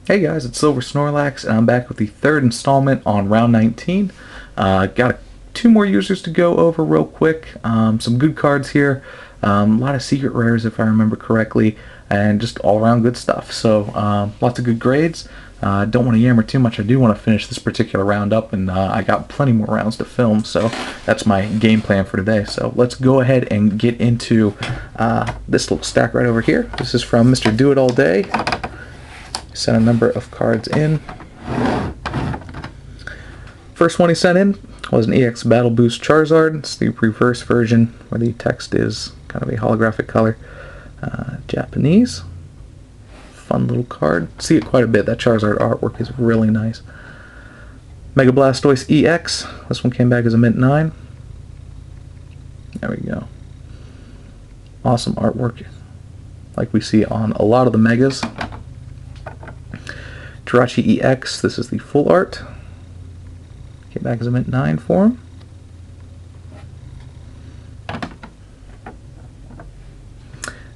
Hey guys, it's Silver Snorlax, and I'm back with the third installment on round 19. Got two more users to go over real quick. Some good cards here, a lot of secret rares if I remember correctly, and just all around good stuff. So lots of good grades. Don't want to yammer too much. I do want to finish this particular round up, and I got plenty more rounds to film, so that's my game plan for today. So let's go ahead and get into this little stack right over here. This is from Mr. Do It All Day. Sent a number of cards in. First one he sent in was an EX Battle Boost Charizard. It's the reverse version where the text is kind of a holographic color. Japanese. Fun little card. See it quite a bit. That Charizard artwork is really nice. Mega Blastoise EX. This one came back as a Mint 9. There we go. Awesome artwork like we see on a lot of the Megas. Jirachi EX, this is the full art. Came back as a Mint 9 for him.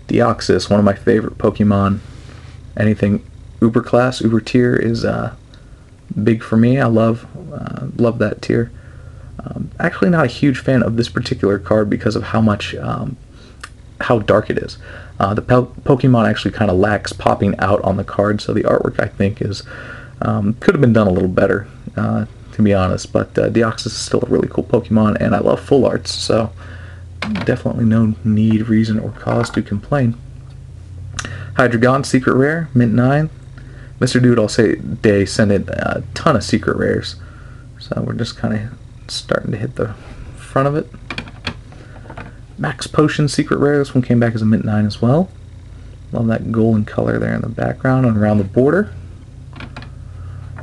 Deoxys, one of my favorite Pokemon. Anything Uber class, Uber tier is big for me. I love that tier. Actually not a huge fan of this particular card because of how much how dark it is. The Pokemon actually kind of lacks popping out on the card, so the artwork I think is could have been done a little better, to be honest. But Deoxys is still a really cool Pokemon, and I love full arts, so definitely no need, reason, or cause to complain. Hydreigon Secret Rare, Mint 9. Mr. Do It All Day sent in a ton of secret rares, so we're just kind of starting to hit the front of it. Max Potion Secret Rare. This one came back as a Mint 9 as well. Love that golden color there in the background and around the border.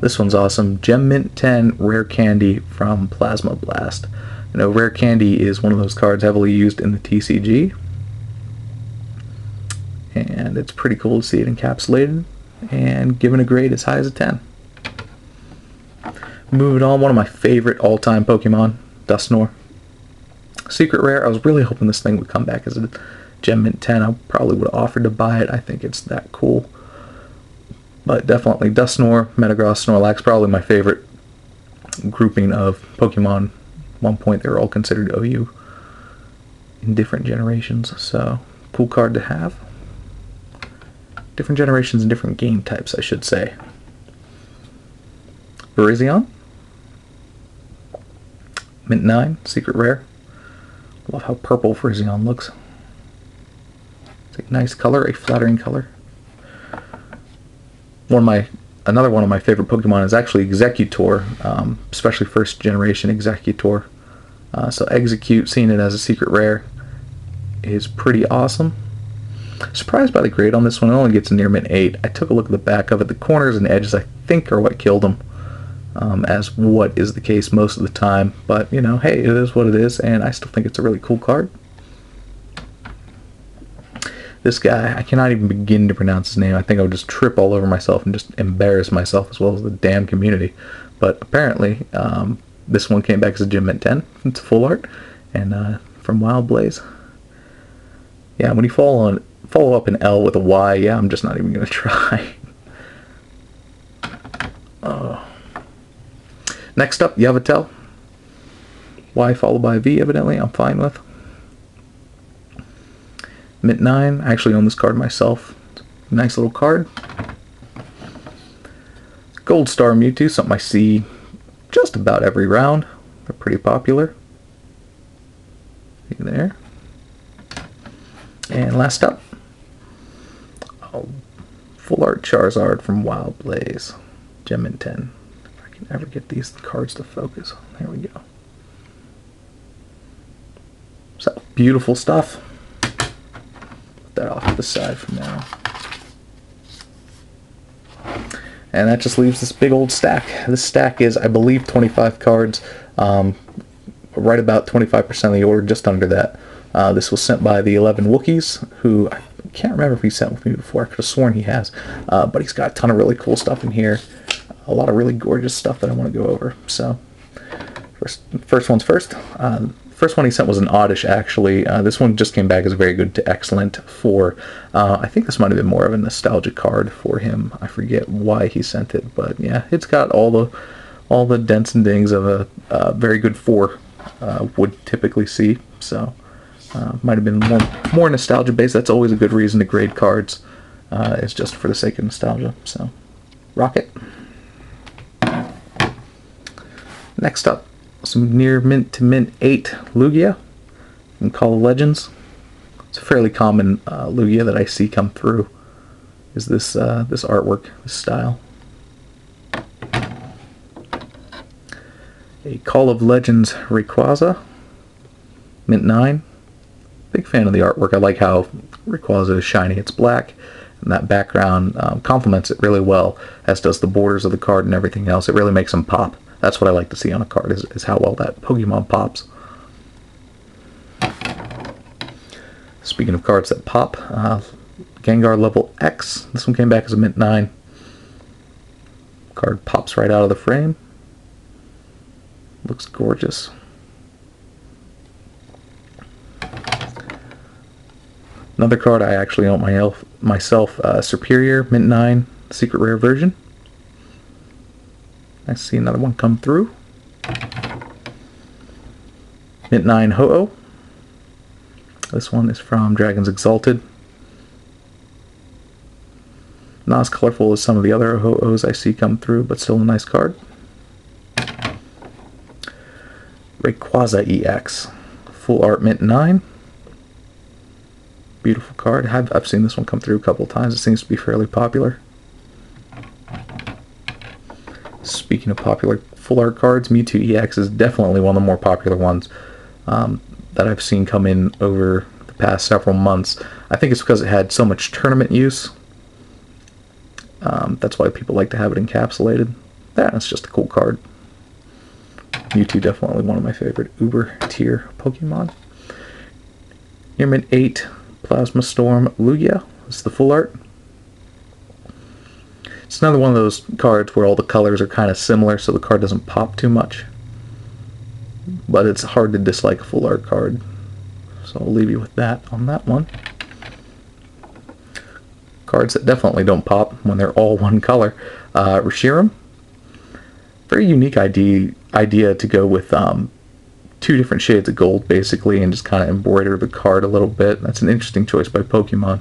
This one's awesome. Gem Mint 10 Rare Candy from Plasma Blast. You know, Rare Candy is one of those cards heavily used in the TCG. And it's pretty cool to see it encapsulated and given a grade as high as a 10. Moving on, one of my favorite all-time Pokemon, Dusknoir. Secret Rare. I was really hoping this thing would come back as a Gem Mint 10. I probably would have offered to buy it. I think it's that cool. But definitely Dusknoir, Metagross, Snorlax, probably my favorite grouping of Pokemon. At one point they were all considered OU in different generations. So, cool card to have. Different generations and different game types, I should say. Virizion. Mint 9, Secret Rare. Love how purple Virizion looks. It's a nice color, a flattering color. Another one of my favorite Pokemon is actually Executor, especially first generation Executor. So Execute, seeing it as a secret rare, is pretty awesome. Surprised by the grade on this one. It only gets near Mint 8. I took a look at the back of it. The corners and edges, I think, are what killed him. As what is the case most of the time, but you know, hey, it is what it is, and I still think it's a really cool card. This guy, I cannot even begin to pronounce his name. I think I would just trip all over myself and just embarrass myself as well as the damn community. But apparently, this one came back as a Gem Mint 10. It's full art, and from Wild Blaze. Yeah, when you follow up an L with a Y, yeah, I'm just not even gonna try. Next up, Yveltal. Y followed by V, evidently, I'm fine with. Mint 9, I actually own this card myself. Nice little card. Gold Star Mewtwo, something I see just about every round. They're pretty popular. See there. And last up, full art Charizard from Wild Blaze. Gem Mint 10. Ever get these cards to focus. There we go. So, beautiful stuff. Put that off to the side for now. And that just leaves this big old stack. This stack is, I believe, 25 cards. Right about 25% of the order, just under that. This was sent by the 11 Wookiees, who I can't remember if he sent with me before. I could have sworn he has. But he's got a ton of really cool stuff in here. A lot of really gorgeous stuff that I want to go over. So, first one's first. First one he sent was an oddish, actually. This one just came back as very good to excellent for, I think this might have been more of a nostalgia card for him. I forget why he sent it, but yeah, it's got all the dents and dings of a very good 4 would typically see. So might have been more nostalgia based. That's always a good reason to grade cards. It's just for the sake of nostalgia. So rocket. Next up, some near mint to mint 8 Lugia from Call of Legends. It's a fairly common Lugia that I see come through. Is this this artwork, this style? A Call of Legends Rayquaza, mint 9. Big fan of the artwork. I like how Rayquaza is shiny. It's black, and that background complements it really well, as does the borders of the card and everything else. It really makes them pop. That's what I like to see on a card, is how well that Pokemon pops. Speaking of cards that pop, Gengar level X. This one came back as a mint 9. Card pops right out of the frame. Looks gorgeous. Another card I actually own myself, Superior, mint 9, secret rare version. I see another one come through. Mint 9 Ho-Oh. This one is from Dragons Exalted. Not as colorful as some of the other Ho-Ohs I see come through, but still a nice card. Rayquaza EX. Full art mint 9. Beautiful card. I've seen this one come through a couple of times. It seems to be fairly popular. Speaking of popular full art cards, Mewtwo EX is definitely one of the more popular ones that I've seen come in over the past several months. I think it's because it had so much tournament use. That's why people like to have it encapsulated. That's just a cool card. Mewtwo definitely one of my favorite Uber tier Pokemon. Near mint 8 Plasma Storm Lugia. This is the full art. It's another one of those cards where all the colors are kind of similar, so the card doesn't pop too much. But it's hard to dislike a full art card. So I'll leave you with that on that one. Cards that definitely don't pop when they're all one color. Reshiram. Very unique idea to go with 2 different shades of gold, basically, and just kind of embroider the card a little bit. That's an interesting choice by Pokemon,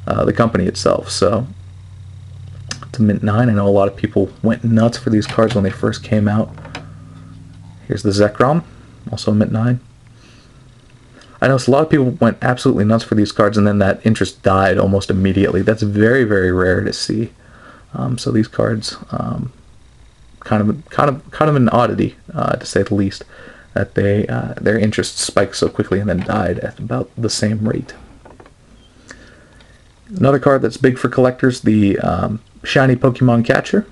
the company itself. So it's a mint 9. I know a lot of people went nuts for these cards when they first came out. Here's the Zekrom, also a mint 9. I know a lot of people went absolutely nuts for these cards, and then that interest died almost immediately. That's very, very rare to see. So these cards, kind of an oddity, to say the least, that their interest spiked so quickly and then died at about the same rate. Another card that's big for collectors, the shiny Pokemon Catcher.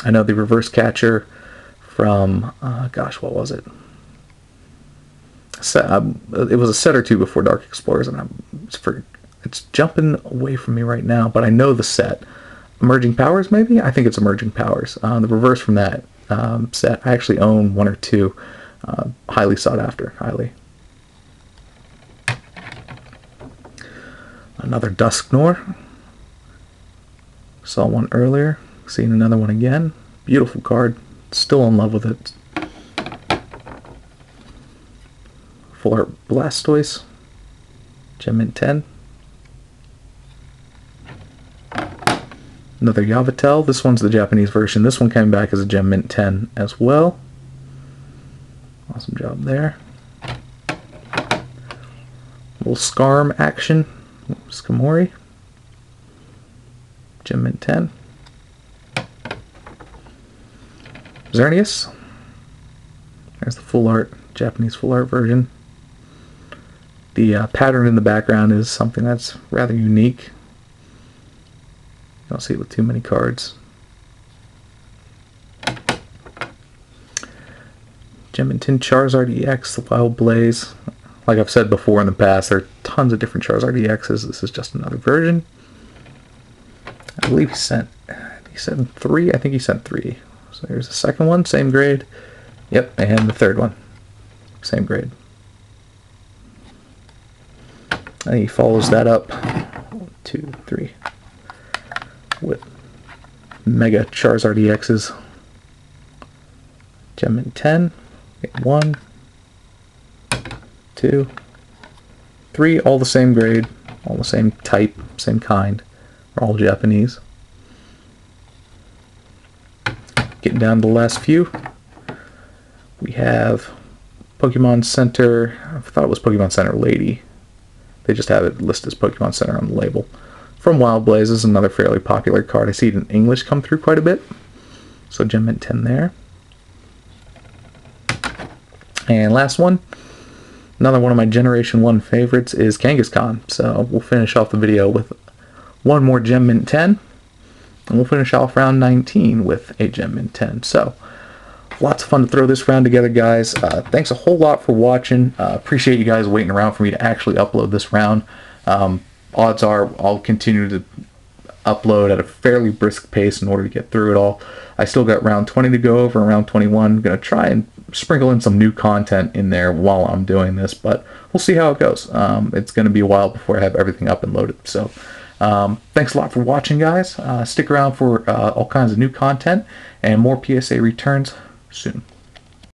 I know the reverse Catcher from, gosh, what was it? It was a set or two before Dark Explorers, and it's jumping away from me right now, but I know the set. Emerging Powers, maybe? I think it's Emerging Powers. The reverse from that set, I actually own 1 or 2. Highly sought after, highly. Another Dusknoir. Saw one earlier. Seen another one again. Beautiful card. Still in love with it. Full art Blastoise. Gem mint 10. Another Yveltal. This one's the Japanese version. This one came back as a Gem mint 10 as well. Awesome job there. Little Skarm action. Skamori. Gem mint 10. Xerneas. There's the full art, Japanese full art version. The pattern in the background is something that's rather unique. You don't see it with too many cards. Gem mint 10 Charizard EX, the Wild Blaze. Like I've said before in the past, there are tons of different Charizard EXs. This is just another version. I believe he sent 3. I think he sent 3. So here's the second one, same grade. Yep, and the third one. same grade. And he follows that up, 1, 2, 3, with Mega Charizard EXs. Gem Mint 10, 1, 2, 3, all the same grade, all the same type, same kind. They're all Japanese. Getting down to the last few. We have Pokemon Center, I thought it was Pokemon Center Lady. They just have it listed as Pokemon Center on the label. From Wild Blazes, another fairly popular card. I see it in English come through quite a bit. So Gem Mint 10 there. And last one, another one of my Generation 1 favorites is Kangaskhan. So we'll finish off the video with one more Gem Mint 10. And we'll finish off round 19 with a Gem Mint 10. So lots of fun to throw this round together, guys. Thanks a whole lot for watching. Appreciate you guys waiting around for me to actually upload this round. Odds are I'll continue to upload at a fairly brisk pace in order to get through it all. I still got round 20 to go over, round 21. I'm going to try and sprinkle in some new content in there while I'm doing this, but we'll see how it goes. It's going to be a while before I have everything up and loaded. So thanks a lot for watching, guys. Stick around for all kinds of new content and more PSA returns soon.